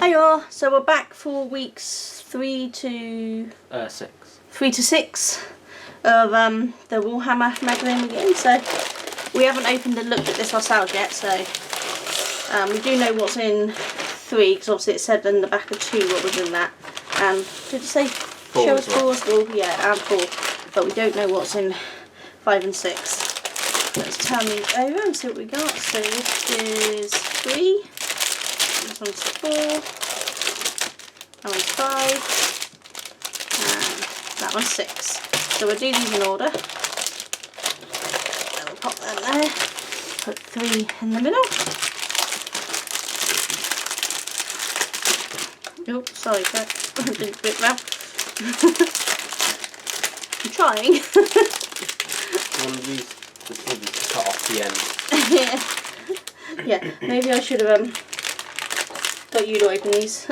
Hiya, so we're back for weeks 3 to 6. 3 to 6 of the Warhammer magazine again. So we haven't opened and looked at this ourselves yet, so we do know what's in 3 because obviously it said in the back of 2 what was in that. And did it say 4 show us as well? 4 as well? Yeah, and 4, but we don't know what's in 5 and 6. Let's turn these over and see what we got. So this is 3. This one's 4, that one's 5, and that one's 6. So we'll do these in order. So we'll pop them there, put 3 in the middle. Oh, sorry, that didn't fit well. I'm trying. One of these would probably cut off the end. Yeah, maybe I should have got you to open these.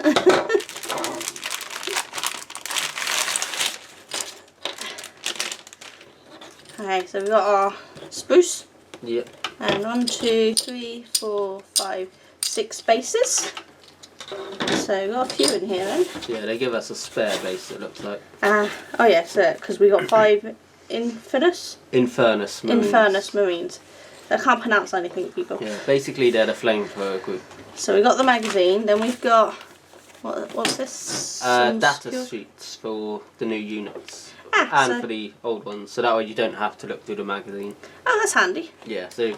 Okay, so we've got our spruce. Yep. And 1, 2, 3, 4, 5, 6 bases. So we've got a few in here then. Yeah, they give us a spare base, it looks like. Oh yeah, so because we got 5 Infernus Marines. I can't pronounce anything, people. Yeah, basically they're the flamethrower group. So we got the magazine, then we've got what's this? Data sheets for the new units. And for the old ones, so that way you don't have to look through the magazine. Oh, that's handy. Yeah, so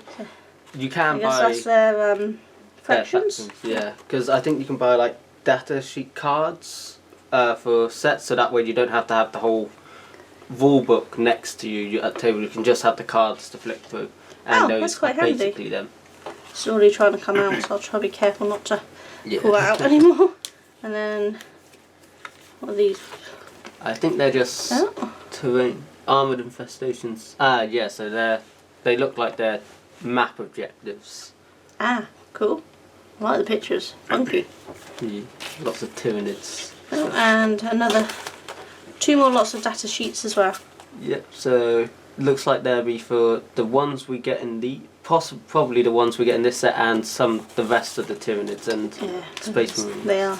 you can I guess buy that's their fractions. Yeah, because I think you can buy like data sheet cards for sets, so that way you don't have to have the whole rule book next to you at the table. You can just have the cards to flick through, and those that's quite are handy. basically them. It's already trying to come out, so I'll try to be careful not to pull that out anymore. And then what are these? I think they're just terrain armoured infestations. Yeah, so they look like they're map objectives. Cool. I like the pictures. Funky. Yeah, lots of tyranids. Oh, and another 2 more lots of data sheets as well. Yep. So looks like they'll be for the ones we get in the probably the ones we get in this set, and the rest of the tyranids and space marines. They are.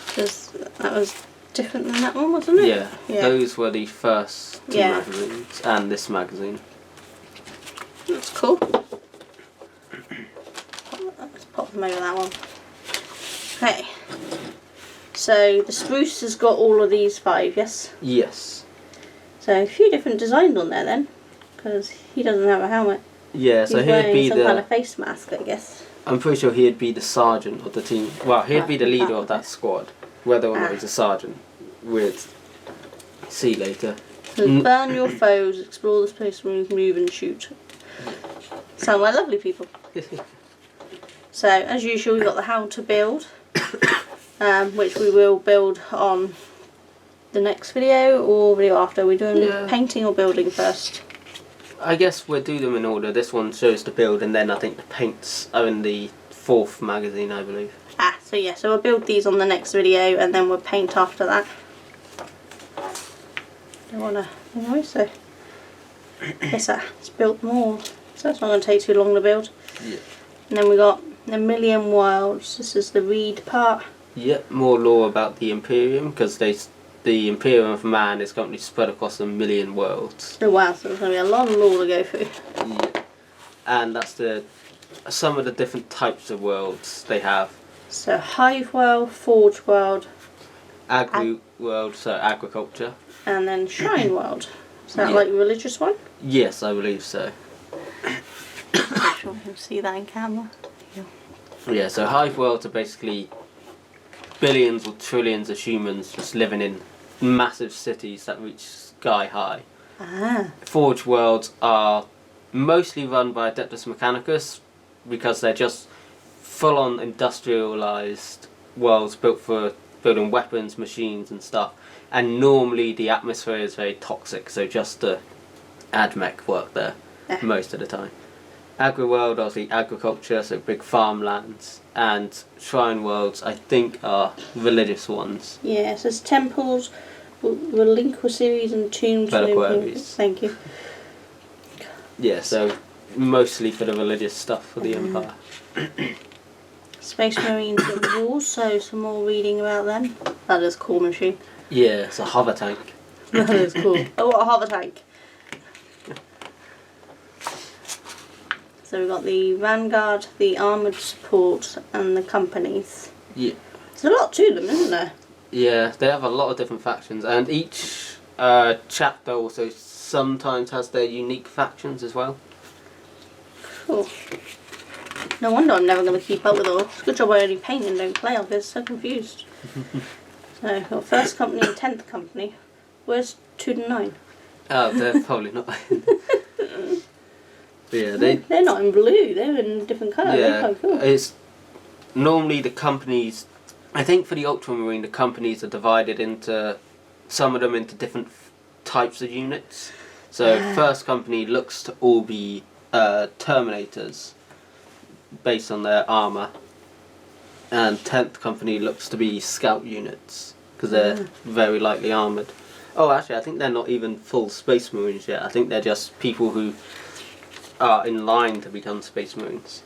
Because that was different than that one, wasn't it? Yeah. Those were the first 2 magazines, and this magazine. That's cool. Let's pop them over that one. Okay. So the spruce has got all of these 5, yes? Yes. So a few different designs on there then, because he doesn't have a helmet. Yeah, so he's he'd be some kind of face mask, I guess. I'm pretty sure he'd be the sergeant of the team. Well, he'd be the leader of that squad. Whether or not he's a sergeant, we'd see later. So burn your foes, explore the space marines, move and shoot. Sound like lovely people. So as usual, we've got the how to build, which we will build on the next video or video after. We're doing painting or building first. I guess we'll do them in order. This one shows the build, and then I think the paints are in the 4th magazine, I believe. So yeah, so we'll build these on the next video, and then we'll paint after that. Don't wanna, so guess that's built more. So that's not going to take too long to build. Yeah. And then we got the Million Worlds. This is the read part. Yep, more lore about the Imperium, because the Imperium of Man is currently spread across 1,000,000 worlds. Oh wow, so there's going to be a lot of lore to go through. Yeah. And that's some of the different types of worlds they have. So Hive World, Forge World, World, so agriculture. And then Shrine World. Is that like a religious one? Yes, I believe so. I'm sure you can see that in camera. Yeah, so Hive Worlds are basically billions or trillions of humans just living in massive cities that reach sky high. Forge Worlds are mostly run by Adeptus Mechanicus, because they're just full-on industrialised worlds built for building weapons, machines and stuff. And normally the atmosphere is very toxic, so just the AdMech work there most of the time. Agri-World, obviously agriculture, so big farmlands. And Shrine Worlds, I think, are religious ones. Yeah, so it's temples, relinquisheries and tombs. Reliquaries. Thank you. Yeah, so mostly for the religious stuff for the Empire. Space Marines at war, so some more reading about them. That is a cool machine. Yeah, it's a hover tank. That is cool. Oh, what a hover tank. So we've got the Vanguard, the Armoured Support, and the companies. Yeah. There's a lot to them, isn't there? Yeah, they have a lot of different factions, and each chapter also sometimes has their unique factions as well. Cool. No wonder I'm never going to keep up with all. It's a good job I only paint and don't play. I'll get so confused. So, we've got first company and 10th company. Where's 2 to 9? Oh, they're probably not. Yeah, they're not in blue. They're in a different colour. Yeah, They're quite cool. it's normally the companies. I think for the Ultramarine, the companies are divided into some of them into different types of units. So first company looks to all be Terminators, based on their armour, and 10th company looks to be scout units because they're very lightly armoured. Oh, actually, I think they're not even full Space Marines yet. I think they're just people who are in line to become Space Marines.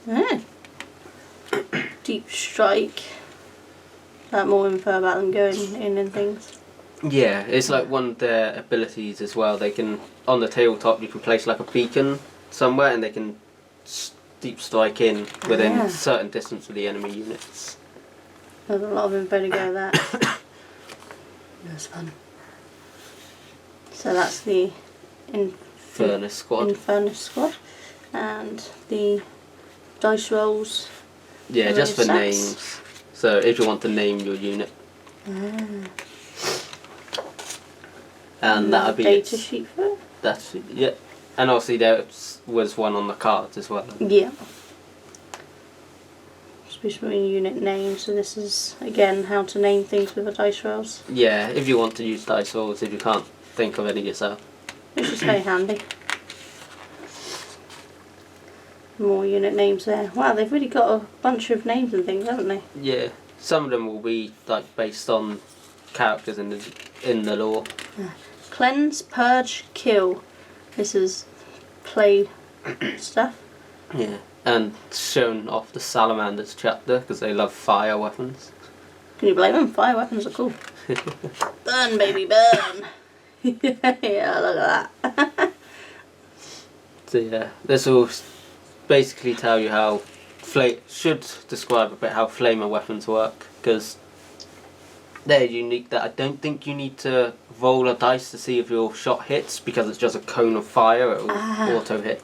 Deep Strike. More info about them going in and things. Yeah, it's like one of their abilities as well. They can, on the tabletop, you can place like a beacon somewhere and they can deep strike in within a certain distance of the enemy units. There's a lot of info to go there. That's fun. So that's the Furnace Squad. Infernus Squad. And the dice rolls. Yeah, just for names. So if you want to name your unit. And that'll be data sheet for it. That's yeah. And obviously there was one on the cards as well. Yeah. Space Marine unit name, so this is again how to name things with the dice rolls. Yeah, if you want to use dice rolls, if you can't think of any yourself. Which is very handy. More unit names there. Wow, they've really got a bunch of names and things, haven't they? Yeah. Some of them will be like based on characters in the lore. Cleanse, purge, kill. This is play stuff. Yeah. And shown off the Salamanders chapter because they love fire weapons. Can you blame them? Fire weapons are cool. Burn, baby, burn. Yeah, look at that. So yeah, this will basically tell you how should describe a bit how flamer weapons work because they're unique. That I don't think you need to roll a dice to see if your shot hits because it's just a cone of fire. It will auto hit.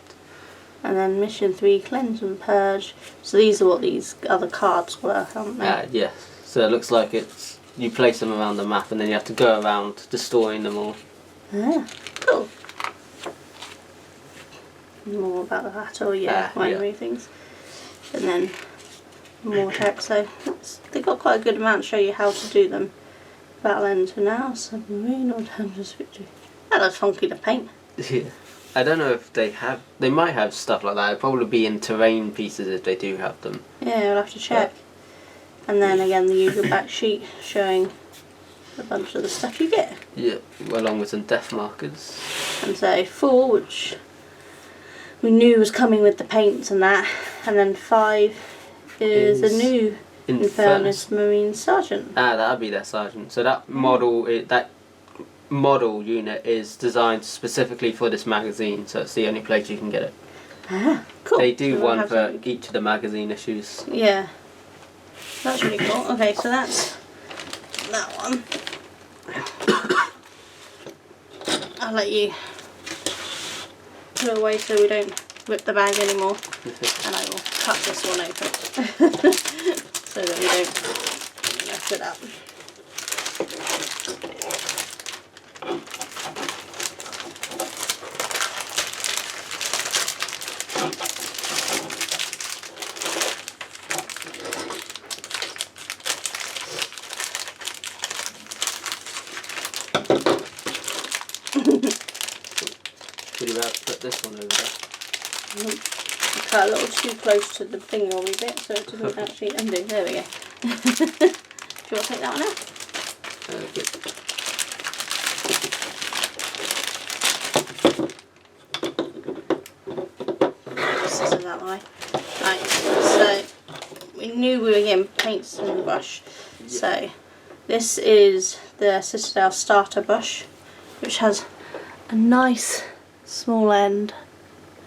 And then mission 3, cleanse and purge. So these are what these other cards were, aren't they? Yes. So it looks like it's you place them around the map and then you have to go around destroying them all. Cool. More about that, binary things. And then more text. So they've got quite a good amount to show you how to do them. Battle ends for now. Submarine or Dangerous Victory. That looks funky to paint. Yeah. I don't know if they have. They might have stuff like that. It'd probably be in terrain pieces if they do have them. Yeah, we'll have to check. And then again, the usual back sheet showing a bunch of the stuff you get. Yeah, along with some death markers. And so 4, which we knew was coming with the paints and that. And then 5 is a new Infernus Marine Sergeant. That'd be their sergeant. So that model unit is designed specifically for this magazine, so it's the only place you can get it. Cool. They do one for each of the magazine issues. Yeah. That's really cool. Okay, so that's that one. I'll let you put it away so we don't rip the bag anymore. And I will cut this one open so that we don't mess it up. Pretty about to put this one over there. I cut a little too close to the thingy bit so it doesn't actually undo. There we go. Do you want to take that one out? Okay. anyway. Right, so we knew we were getting paints in the brush. Yeah. So this is the Citadel starter brush, which has a nice small end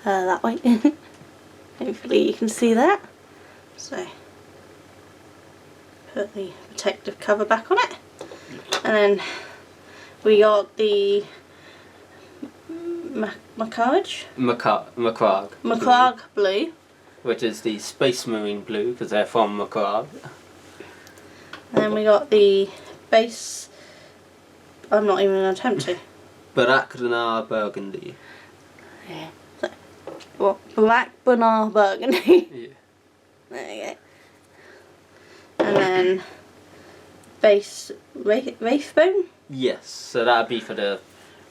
that way. Hopefully you can see that. So put the protective cover back on it, and then we got the Macragge blue, which is the Space Marine blue because they're from Macragge. and then we got the base. I'm not even going to attempt to. Black Bernard Burgundy. Yeah. So, well, Black Bernard Burgundy. Yeah. There you go. And then base Wraithbone. Yes, so that'd be for the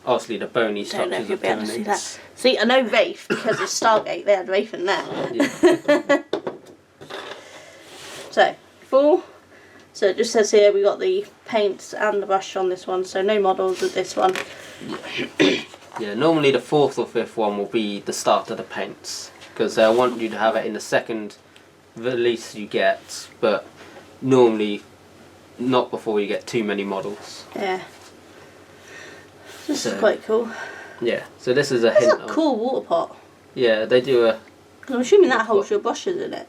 obviously the bony Don't know if structures you'll of be able to see pyramids. that. See, I know Wraith because of Stargate. They had Wraith in there. Yeah. So So it just says here we got the paints and the brush on this one. So no models with this one. Yeah, normally the 4th or 5th one will be the start of the paints because they'll want you to have it in the second release you get, but normally not before you get too many models. Yeah. This is quite cool. Yeah, so this is a It's hint a of... cool water pot. Yeah, they do a... I'm assuming that holds your brushes in it.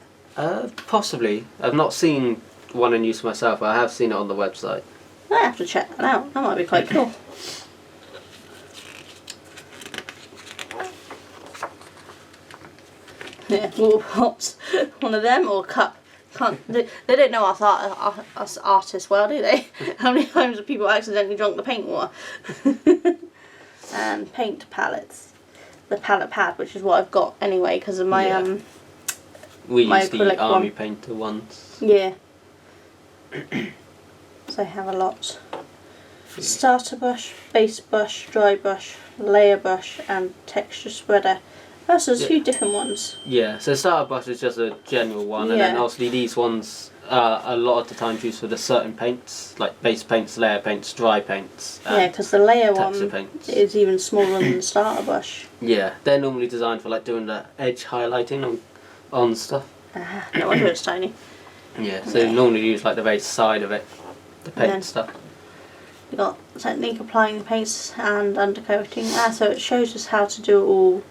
Possibly. I've not seen one in use myself, but I have seen it on the website. I have to check that out. That might be quite cool. Yeah, water pots. One of them or a cup. They don't know us artists well, do they? How many times have people accidentally drunk the paint water? And paint palettes. The palette pad, which is what I've got anyway, because of my we my use the acrylic army one. painter ones. Yeah. So I have a lot. Starter brush, base brush, dry brush, layer brush, and texture spreader. Oh, so there's a few different ones. Yeah, so starter brush is just a general one, and then obviously these ones are a lot of the times used for the certain paints, like base paints, layer paints, dry paints. Yeah, because the layer one paints. is even smaller than the starter brush. Yeah, they're normally designed for like doing the edge highlighting on stuff. No wonder it's tiny. Yeah, so you normally use like the very side of it, the paint stuff. We've got technique applying the paints and undercoating. So it shows us how to do it all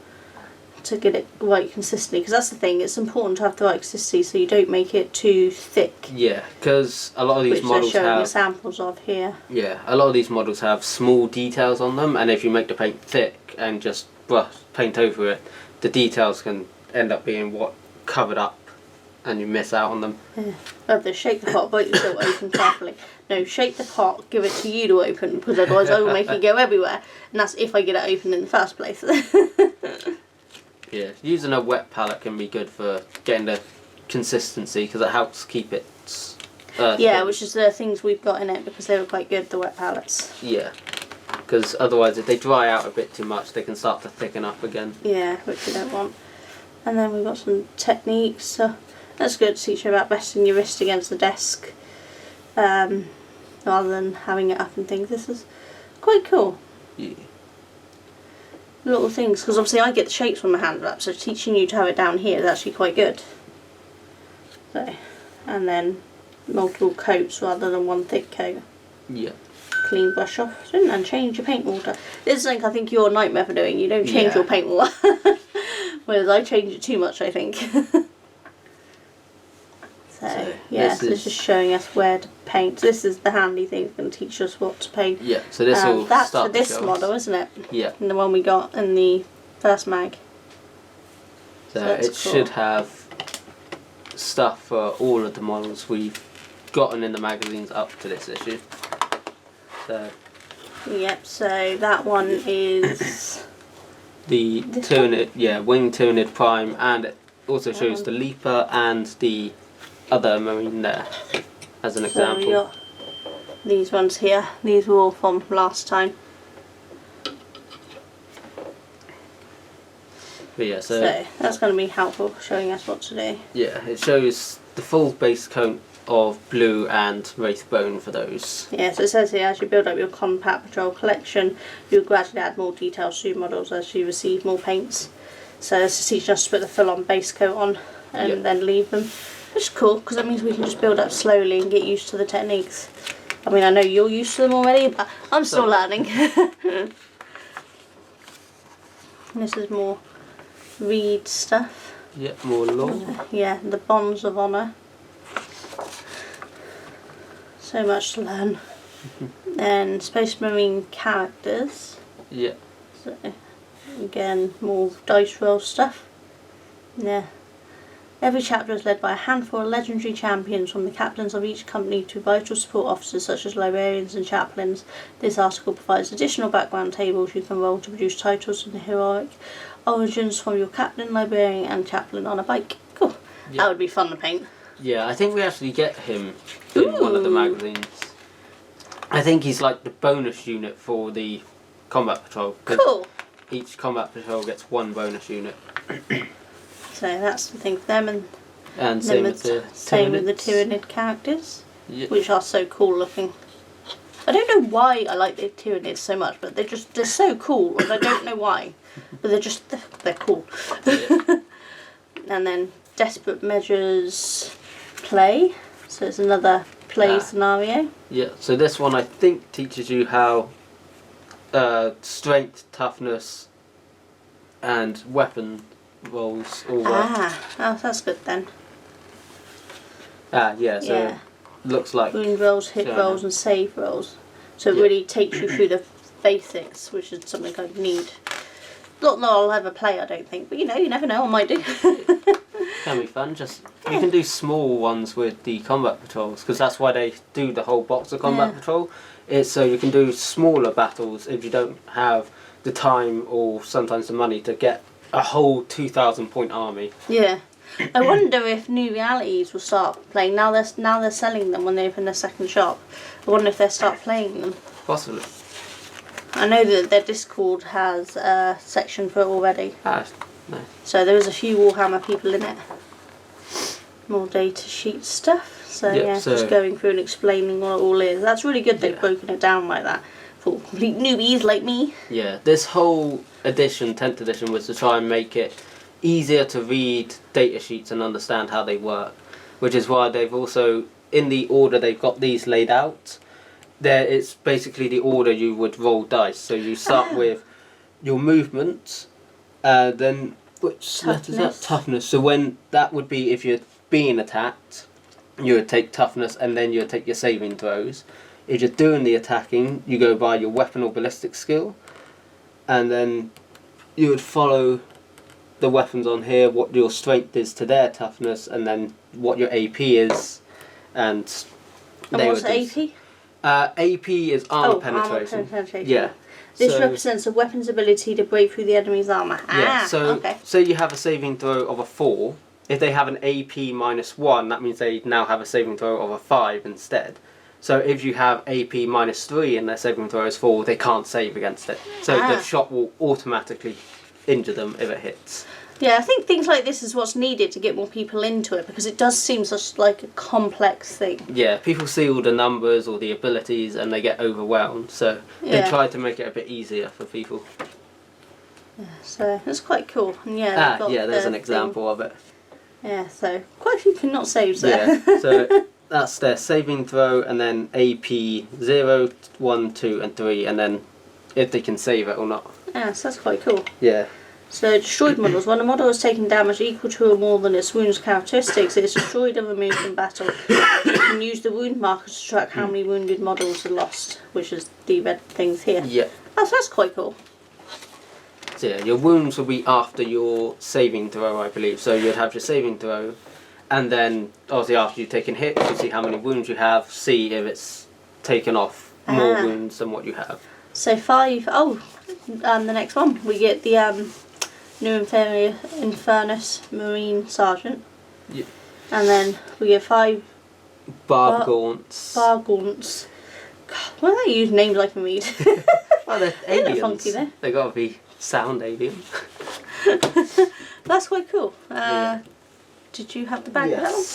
to get it right consistency, because that's the thing, it's important to have the right consistency so you don't make it too thick. Yeah, because a lot of these models they're showing have examples of here. Yeah, a lot of these models have small details on them, and if you make the paint thick and just paint over it, the details can end up being what covered up and you miss out on them. Yeah. Have to shake the pot, but you still open carefully. No, shake the pot, give it to you to open, because otherwise I will make it go everywhere, and that's if I get it open in the first place. Yeah, using a wet palette can be good for getting the consistency because it helps keep it. Yeah, which is the things we've got in it because they were quite good, the wet palettes. Yeah, because otherwise if they dry out a bit too much they can start to thicken up again. Yeah, which we don't want. And then we've got some techniques. So that's good to teach you about resting your wrist against the desk rather than having it up and things. This is quite cool. Yeah. Little things, because obviously I get the shapes from my hand wrap, so teaching you to have it down here is actually quite good. So, and then multiple coats rather than one thick coat. Yeah. Clean brush off and change your paint water. This is something I think you're a nightmare for doing. You don't change your paint water. Whereas I change it too much, I think. So this is showing us where to paint. This is the handy thing that's going to teach us what to paint. Yeah, so this will that's start for this to show model, us. isn't it? Yeah. And the one we got in the first mag. So that's it cool. should have stuff for all of the models we've gotten in the magazines up to this issue. So. Yep. So that one is The Tyranid, Wing Tyranid Prime, and it also shows the Leaper and the other Marine there, as an example. So we got these ones here. These were all from last time. But yeah, so that's going to be helpful, showing us what to do. Yeah, it shows the full base coat of blue and Wraithbone for those. Yeah, so it says here, as you build up your Compact Patrol collection, you'll gradually add more details to your models as you receive more paints. So this is teaching us to put the full-on base coat on and then leave them. Which is cool, because that means we can just build up slowly and get used to the techniques. I mean, I know you're used to them already, but I'm still learning. And this is more reed stuff. Yeah, more law. Yeah, the bonds of honour. So much to learn. And Space Marine characters. Yeah. So, again, more dice roll stuff. Yeah. Every chapter is led by a handful of legendary champions, from the captains of each company to vital support officers such as librarians and chaplains. This article provides additional background tables you can roll to produce titles and heroic origins from your captain, librarian and chaplain on a bike. Cool. Yeah. That would be fun to paint. Yeah, I think we actually get him in one of the magazines. I think he's like the bonus unit for the combat patrol. Cool. Each combat patrol gets one bonus unit. So that's the thing for them, and same with the Tyranid characters, yeah. which are so cool looking. I don't know why I like the Tyranids so much, but they're so cool, and I don't know why, but they're cool. Yeah. And then Desperate Measures play, so it's another play scenario. Yeah. So this one I think teaches you how strength, toughness, and weapon rolls all work. Oh, that's good then. Yeah, so Yeah. looks like Wound rolls, hit rolls and save rolls. So it really takes you through the basics, which is something I need. Not that I'll ever play, I don't think, but you never know, I might do. can be fun. Just you can do small ones with the combat patrols, because that's why they do the whole box of combat patrol. It's so you can do smaller battles if you don't have the time or sometimes the money to get a whole 2,000 point army. Yeah. I wonder if New Realities will start playing now. They're selling them when they open their second shop. I wonder if they'll start playing them. Possibly. I know that their Discord has a section for it already. Nice. So there is a few Warhammer people in it. More data sheet stuff. So just going through and explaining what it all is. That's really good they've broken it down like that for complete newbies like me. Yeah, this whole edition, 10th edition, was to try and make it easier to read data sheets and understand how they work, which is why they've also, in the order they've got these laid out, it's basically the order you would roll dice. So you start with your movement, then which letter is that? Toughness. So when that would be if you're being attacked, you would take toughness and then you would take your saving throws. If you're doing the attacking, you go by your weapon or ballistic skill, and then you would follow the weapons on here, what your strength is to their toughness, and then what your AP is, and what's AP? AP is armor penetration. Armor penetration. Yeah. This represents a weapon's ability to break through the enemy's armour. So you have a saving throw of a 4. If they have an AP -1, that means they now have a saving throw of a 5 instead. So if you have AP -3 and their saving throw is 4, they can't save against it. So the shot will automatically injure them if it hits. Yeah, I think things like this is what's needed to get more people into it, because it does seem such like a complex thing. Yeah, people see all the numbers or the abilities and they get overwhelmed. So they try to make it a bit easier for people. Yeah, so it's quite cool. And there's an example of it. Yeah, so quite a few cannot save there. Yeah, so that's their saving throw, and then AP 0, 1, 2 and 3, and then if they can save it or not. Yeah, so that's quite cool. Yeah. So destroyed models. When a model has taken damage equal to or more than its wounds characteristics, it is destroyed and removed from battle. You can use the wound marker to track how many wounded models are lost, which is the red things here. Yeah. Oh, so that's quite cool. So yeah, your wounds will be after your saving throw, I believe. So you'd have your saving throw, and then obviously after you've taken hits, you see how many wounds you have, see if it's taken off more wounds than what you have. So 5. Oh, the next one we get the New Infernus Marine Sergeant. Yeah. And then we get 5 Bargaunts. Bargaunts. God, why do they use names like me? Well, they're aliens. Funky, though. They gotta be sound aliens. That's quite cool. Did you have the bag of that one?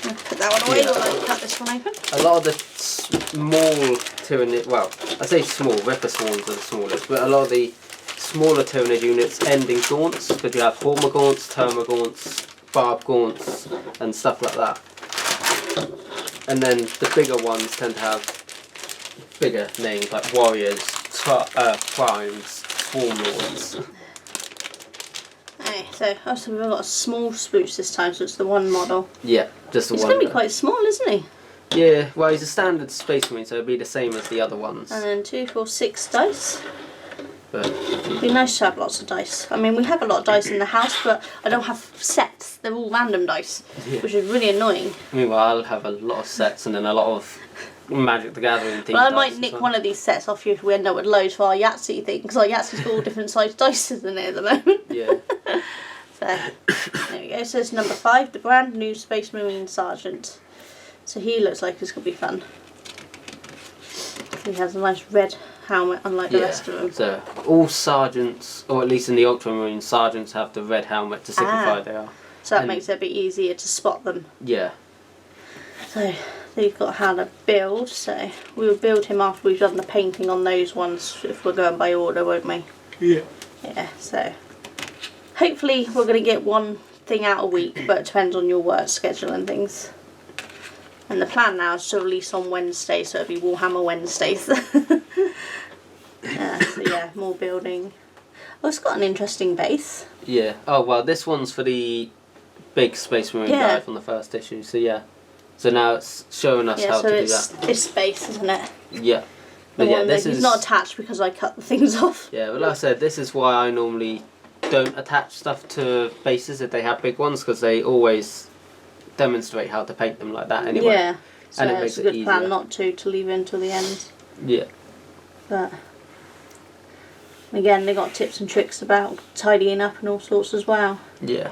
I'll put that one away while I cut this one open. A lot of the small Tyrannid, well, I say small, Ripper Swans are the smallest, but a lot of the smaller Tyranid units ending gaunts, because you have Horma gaunts, Terma gaunts, Barb gaunts, and stuff like that. And then the bigger ones tend to have bigger names like Warriors, Primes, Swarm Lords. Okay, so also we've got a small spooch this time, so it's the one model. Yeah, just the He's one. going to be quite small, isn't he? Yeah, well, he's a standard Space Marine, so it'll be the same as the other ones. And then 2, 4, 6 dice. But It'd be nice to have lots of dice. I mean, we have a lot of dice in the house, but I don't have sets. They're all random dice, which is really annoying. meanwhile, I'll have a lot of sets and then a lot of Magic the Gathering themed Well, I dice might as nick well. one of these sets off you if we end up with loads for our Yahtzee thing, because our Yahtzee's got all different sized dice in it at the moment. Yeah. So, there we go. So it's number 5, the brand new Space Marine Sergeant. So he looks like it's going to be fun. He has a nice red helmet, unlike the rest of them. So all sergeants, or at least in the Ultramarine, sergeants have the red helmet to signify they are. So that makes it a bit easier to spot them. Yeah. So they've got how to build. So we'll build him after we've done the painting on those ones, if we're going by order, won't we? Yeah. Yeah, so hopefully we're going to get one thing out a week, but it depends on your work schedule and things. And the plan now is to release on Wednesday, so it'll be Warhammer Wednesdays. So yeah, more building. Oh, it's got an interesting base. Yeah. Oh well, this one's for the big Space Marine guy from the first issue. So yeah. So now it's showing us how to do that. So it's this base, isn't it? Yeah. The But yeah, one this that is he's not attached because I cut the things off. Yeah, but like I said, this is why I normally don't attach stuff to bases if they have big ones, because they always demonstrate how to paint them like that anyway. Yeah, so and it it's makes a it good easier. plan not to leave it until the end. Yeah. But again, they got tips and tricks about tidying up and all sorts as well. Yeah.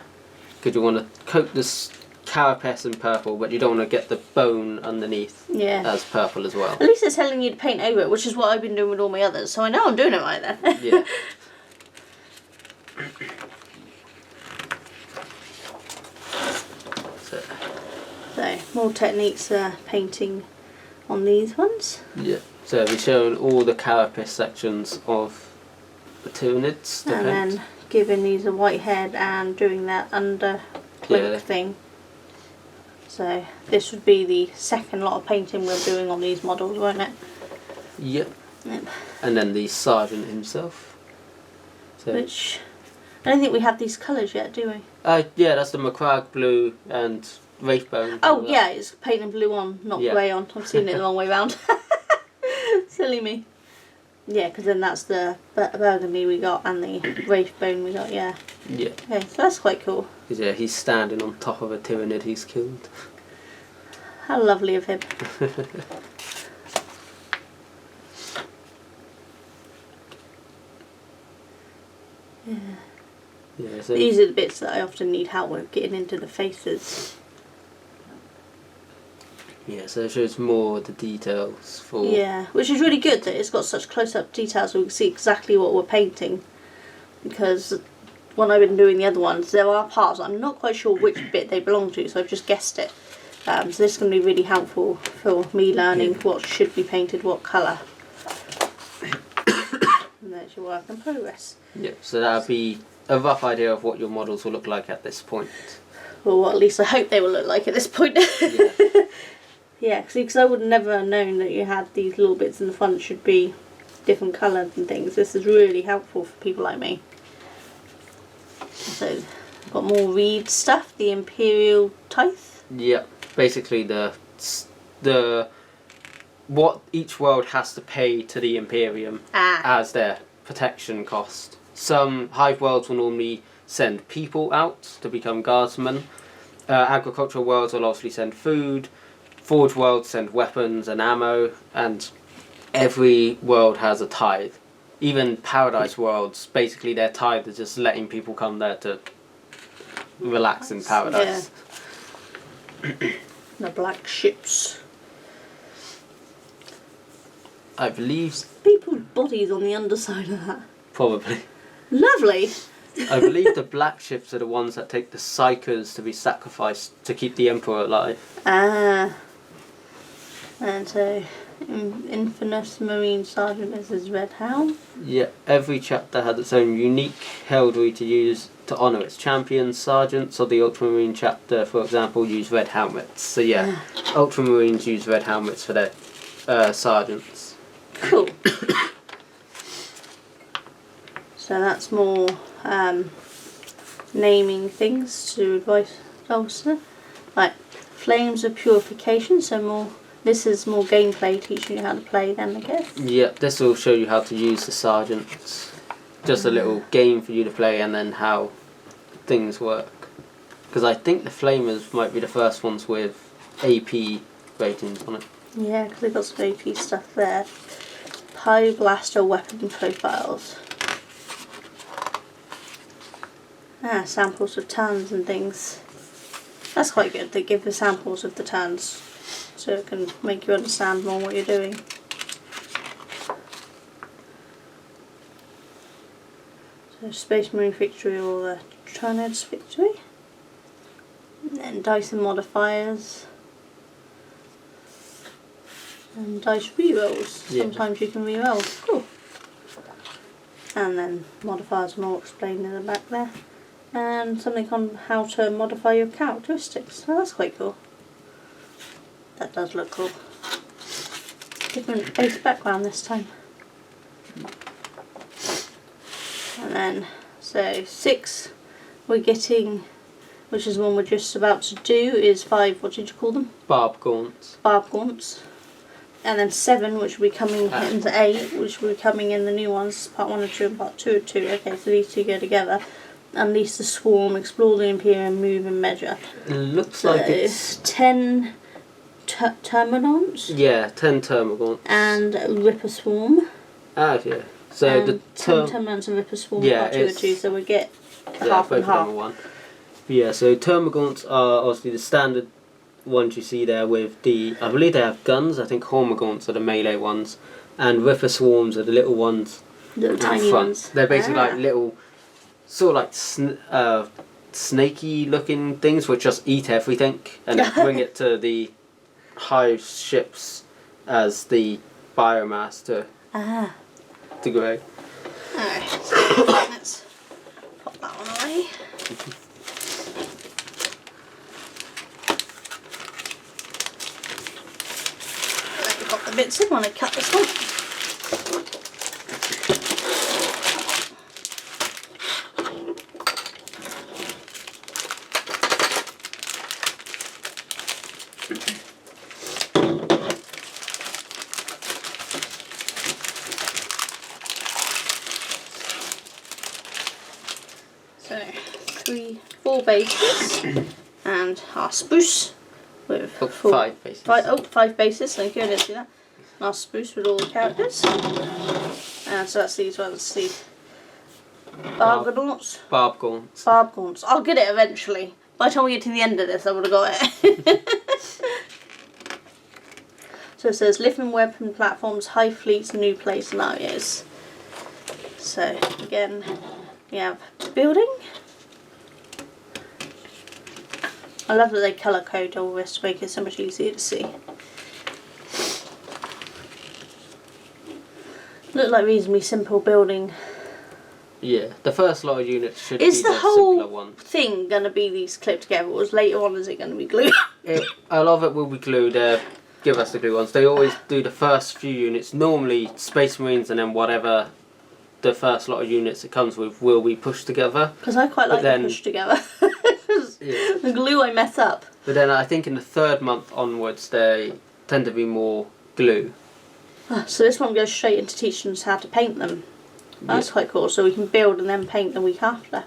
Because you want to coat this carapace in purple, but you don't want to get the bone underneath as purple as well. At least it's telling you to paint over it, which is what I've been doing with all my others, so I know I'm doing it right then. Yeah. So, more techniques painting on these ones. Yeah. So we're showing all the carapace sections of the Tyranids to And paint. then giving these a white head and doing that under cloak thing. So this would be the second lot of painting we're doing on these models, won't it? Yep. Yep. And then the sergeant himself. So Which, I don't think we have these colours yet, do we? yeah, that's the McCrag blue and Wraithbone. Oh yeah, it's painting blue on, not grey on. I've seen it the long way round. Silly me. Yeah, because then that's the burgundy we got and the Wraithbone we got, yeah. Yeah. Okay, so that's quite cool. Because yeah, he's standing on top of a Tyranid he's killed. How lovely of him. Yeah, so These are the bits that I often need help with, getting into the faces. yeah, so it shows more of the details for Yeah, which is really good that it's got such close-up details so we can see exactly what we're painting. Because when I've been doing the other ones, there are parts I'm not quite sure which bit they belong to, so I've just guessed it. So this is going to be really helpful for me learning what should be painted, what colour. And there's your work in progress. Yeah, so that'll be a rough idea of what your models will look like at this point. Or what at least I hope they will look like at this point. Yeah. Yeah, because I would never have known that you had these little bits in the front should be different coloured and things. This is really helpful for people like me. So, got more reed stuff, the Imperial Tithe. Yeah, basically the what each world has to pay to the Imperium as their protection cost. Some hive worlds will normally send people out to become guardsmen. Agricultural worlds will obviously send food. Forge worlds send weapons and ammo, and every world has a tithe. Even Paradise worlds, basically their tithe is just letting people come there to relax in paradise. Yeah. The black ships. I believe People's bodies on the underside of that. probably. Lovely. I believe the black ships are the ones that take the psychers to be sacrificed to keep the Emperor alive. Ah. And so, infamous Marine Sergeant is his red helm. Yeah, every chapter had its own unique heraldry to use to honour its champions. Sergeants of the Ultramarine chapter, for example, use red helmets. So yeah, Ultramarines use red helmets for their sergeants. Cool. So that's more naming things to advise officer. Like Flames of Purification, so more. This is more gameplay, teaching you how to play then, I guess. Yep, this will show you how to use the sergeants. Just a little game for you to play and then how things work. Because I think the Flamers might be the first ones with AP ratings on it. Yeah, because they've got some AP stuff there. Pyroblast weapon profiles. Samples of tans and things. That's quite good. They give the samples of the tans, so it can make you understand more what you're doing. So Space Marine Victory or the Trinidad's Victory. And then dice and modifiers. And dice rerolls. Yeah. Sometimes you can reroll. Cool. And then modifiers more explained in the back there. And something on how to modify your characteristics. Oh, that's quite cool. That does look cool. Different base background this time. And then, so 6 we're getting, which is one we're just about to do, is 5, what did you call them? Barb gaunts. Barb gaunts. And then 7, which will be coming into 8, which will be coming in the new ones, part 1 and 2 and part 2 and 2. Okay, so these two go together. Unleash the Swarm, Explore the Imperium, Move and Measure. It looks So like it's 10 Termagants. Yeah, 10 Termagants. And Ripper Swarm. Ah, yeah. So the 10 Termagants and Ripper Swarm, Yeah, part 2 and 2, so we get half and both of half. them are one. Yeah, so Termagants are obviously the standard ones you see there with the, I believe they have guns. I think Hormagaunts are the melee ones, and Ripper Swarms are the little ones Little out tiny front. ones. They're basically like little, sort of like snaky looking things which just eat everything and then bring it to the hive ships as the biomass to degrade. Alright, so let's pop that one away. Let me pop the bits in when I cut this one. So 4 bases and our spruce with 5 bases. 5 bases, thank you, I didn't see that. And our spruce with all the characters. And so that's these ones, the Barb-gaunts. Barb gaunts. Barb-gaunts. I'll get it eventually. By the time we get to the end of this, I would have got it. So it says living weapon platforms, high fleets, new play scenarios. So again, we have building. I love that they colour code all this to make it so much easier to see. Look like reasonably simple building. Yeah, the first lot of units should be Is the the whole simpler one. thing going to be these clipped together, or is later on is it going to be glued? A lot of it will be glued. Give us the glue ones. They always do the first few units. Normally Space Marines and then whatever the first lot of units it comes with will be pushed together. Because I quite like them pushed together. Yeah. The glue I mess up. But then I think in the 3rd month onwards they tend to be more glue. So this one goes straight into teaching us how to paint them. That's quite cool. So we can build and then paint the week after.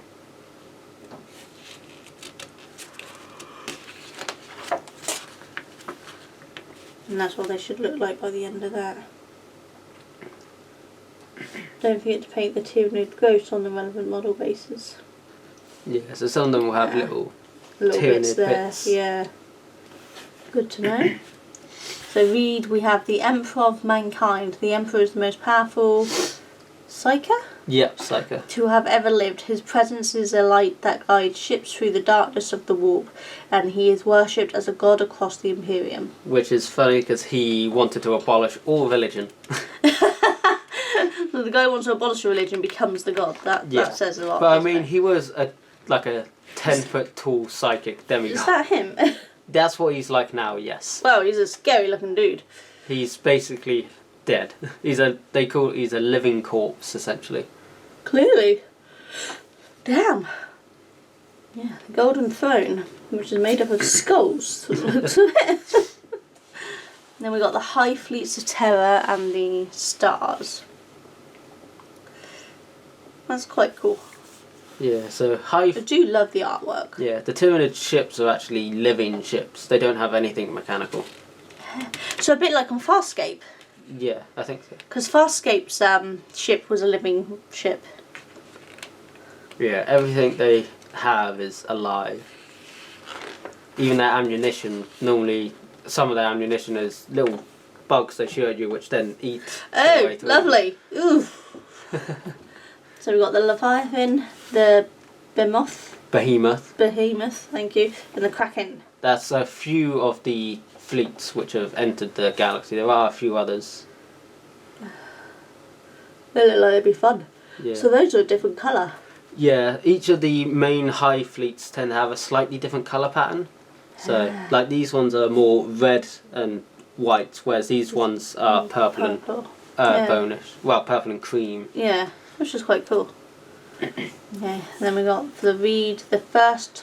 And that's what they should look like by the end of that. Don't forget to paint the Tyranid ghost on the relevant model bases. Yeah, so some of them will have little bits Tyranid there. bits. Yeah. Good to know. So read, we have the Emperor of Mankind. The Emperor is the most powerful psyker. Yep, Psycho. To have ever lived, his presence is a light that guides ships through the darkness of the warp, and he is worshipped as a god across the Imperium. Which is funny because he wanted to abolish all religion. The guy who wants to abolish religion becomes the god. That says a lot. But I mean, he was a 10-foot tall psychic demigod. Is that him? That's what he's like now, yes. Well, he's a scary looking dude. He's basically dead. He's a living corpse, essentially. Clearly. Damn. Yeah, the Golden Throne, which is made up of skulls. Looks of it. Then we got the High Fleets of Terror and the Stars. That's quite cool. Yeah, so I do love the artwork. Yeah, the Tyranid ships are actually living ships. They don't have anything mechanical. So a bit like on Farscape. Yeah, I think so. Because Farscape's ship was a living ship. Yeah, everything they have is alive. Even their ammunition, normally some of their ammunition is little bugs they showed you which then eat. Oh, lovely. Ooh. So we've got the Leviathan, the Behemoth, thank you, and the Kraken. That's a few of the fleets which have entered the galaxy. There are a few others. They look like they'd be fun. Yeah. So those are a different colour. Yeah, each of the main high fleets tend to have a slightly different colour pattern. So, like these ones are more red and white, whereas these ones are purple and bonish. Well, purple and cream. Yeah, which is quite cool. Okay, then we got the first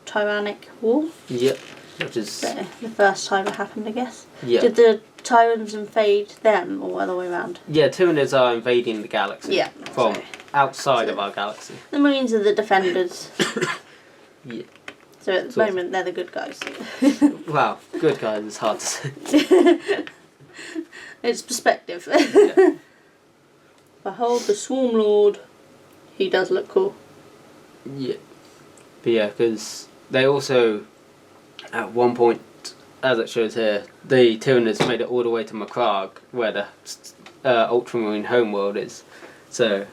tyrannic war. Yep, which is the first time it happened, I guess. Yep. Did the Tyrants invade them, or other way around? Yeah, Tyranids are invading the galaxy. Yeah. From outside of our galaxy. The Marines are the defenders. Yeah. So at the moment they're the good guys. Wow, good guys is hard to say. It's perspective. Yeah. Behold the Swarm Lord. He does look cool. Yeah. But yeah, because they also, at one point, as it shows here, the Tyranids made it all the way to Macragge, where the Ultramarine homeworld is. So.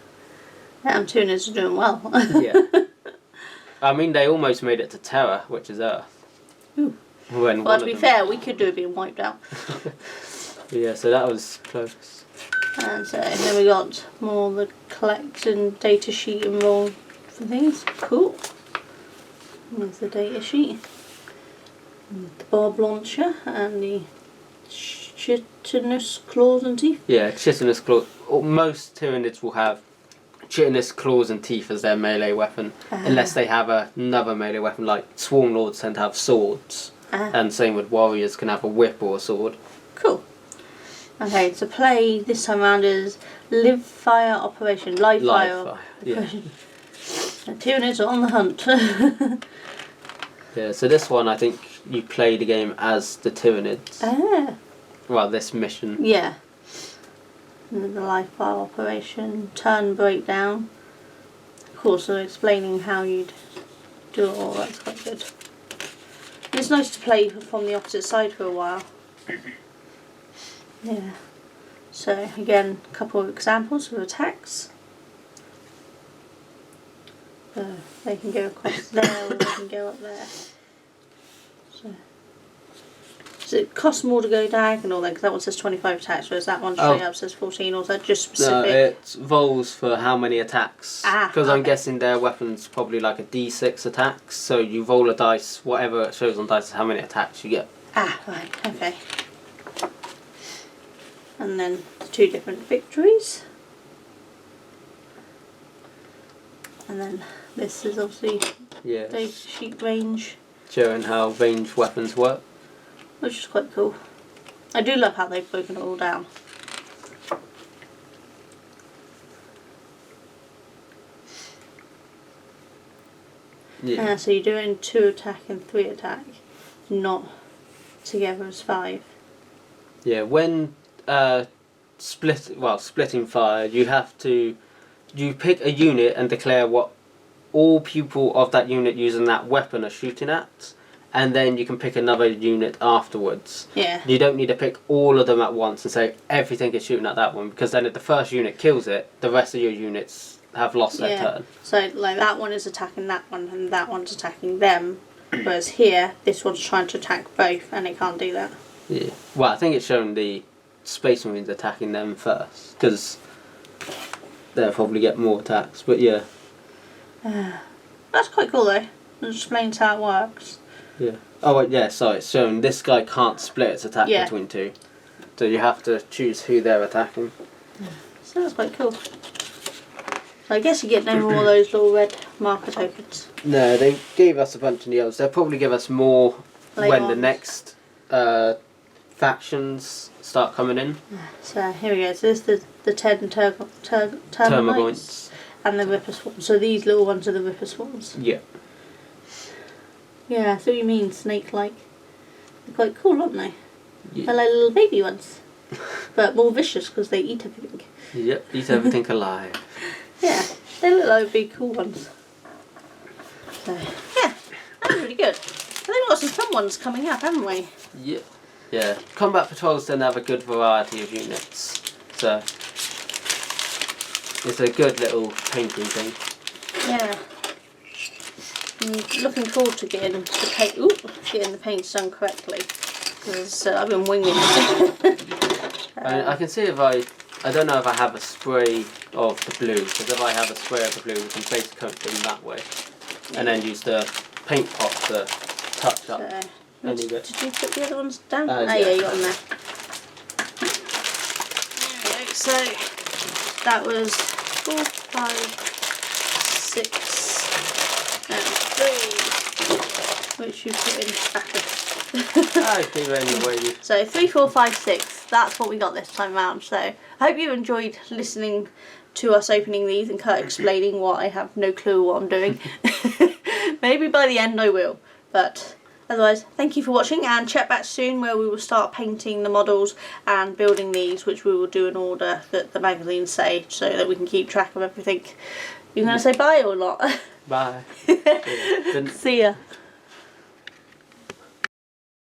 Yeah, Tyranids are doing well. Yeah. I mean, they almost made it to Terra, which is Earth. Ooh. Well, to be fair, we could do it being wiped out. Yeah, so that was close. And so then we got more the collection data sheet and roll for things. Cool. There's the data sheet. And the barb launcher and the chitinous claws and teeth. Yeah, chitinous claws. Most Tyranids will have chitinous claws and teeth as their melee weapon, unless they have another melee weapon, like Swarm Lords tend to have swords, and same with warriors can have a whip or a sword. Cool. Okay, to play this time around is Live Fire Operation. Live Fire. Yeah. The Tyranids are on the hunt. Yeah, so this one I think you play the game as the Tyranids. Well, this mission. Yeah. And then the live fire operation, turn breakdown. Of course, so explaining how you'd do it all, that's quite good. And it's nice to play from the opposite side for a while. Yeah. So, again, a couple of examples of attacks. So, they can go across there or they can go up there. So. Does it cost more to go diagonal then? Because that one says 25 attacks, whereas that one straight up says 14, or is that just specific? No, it rolls for how many attacks. Because I'm okay. guessing their weapon's probably like a D6 attacks, so you roll a dice, whatever it shows on dice is how many attacks you get. Right, okay. And then the 2 different victories. And then this is obviously data sheet range. Showing how ranged weapons work. Which is quite cool. I do love how they've broken it all down. Yeah. So you're doing 2 attack and 3 attack, not together as 5. Yeah, when splitting fire, you pick a unit and declare what all people of that unit using that weapon are shooting at, and then you can pick another unit afterwards. Yeah. You don't need to pick all of them at once and say everything is shooting at that one, because then if the first unit kills it, the rest of your units have lost their turn. So like that one is attacking that one and that one's attacking them, whereas here this one's trying to attack both and it can't do that. Yeah. Well, I think it's showing the Space Marines attacking them first, because they'll probably get more attacks. But yeah. That's quite cool though. It explains how it works. Yeah. Oh wait, yeah. Sorry, it's showing this guy can't split its attack between two, so you have to choose who they're attacking. So that's quite cool. So I guess you get no more of those little red marker tokens. No, they gave us a bunch of the others. They'll probably give us more when the next factions start coming in. So here we go. So this is the 10 termites and the Ripper Swarms. So these little ones are the Ripper Swarms. Yeah. Yeah, I see what you mean, snake-like. They're quite cool, aren't they? Yeah. They're like little baby ones. But more vicious because they eat everything. Yep, eat everything alive. Yeah, they look like big cool ones. So, yeah, that's really good. I think we've got some fun ones coming up, haven't we? Yeah. Yeah. Combat patrols then have a good variety of units. So it's a good little painting thing. Yeah. I'm looking forward to getting the paints done correctly. Because I've been winging it. I can see if I don't know if I have a spray of the blue, because if I have a spray of the blue, we can base coat them that way, and then use the paint pot to touch up any bit. Did you put the other ones down? Yeah, you got them there. There we go. So that was 4, 5, 6, and 3, which you put in backwards. So 3, 4, 5, 6. That's what we got this time round. So I hope you enjoyed listening to us opening these and Kurt explaining what I have no clue what I'm doing. Maybe by the end I will. But otherwise, thank you for watching, and check back soon where we will start painting the models and building these, which we will do in order that the magazines say, so that we can keep track of everything. You going to say bye or not? Bye. See ya.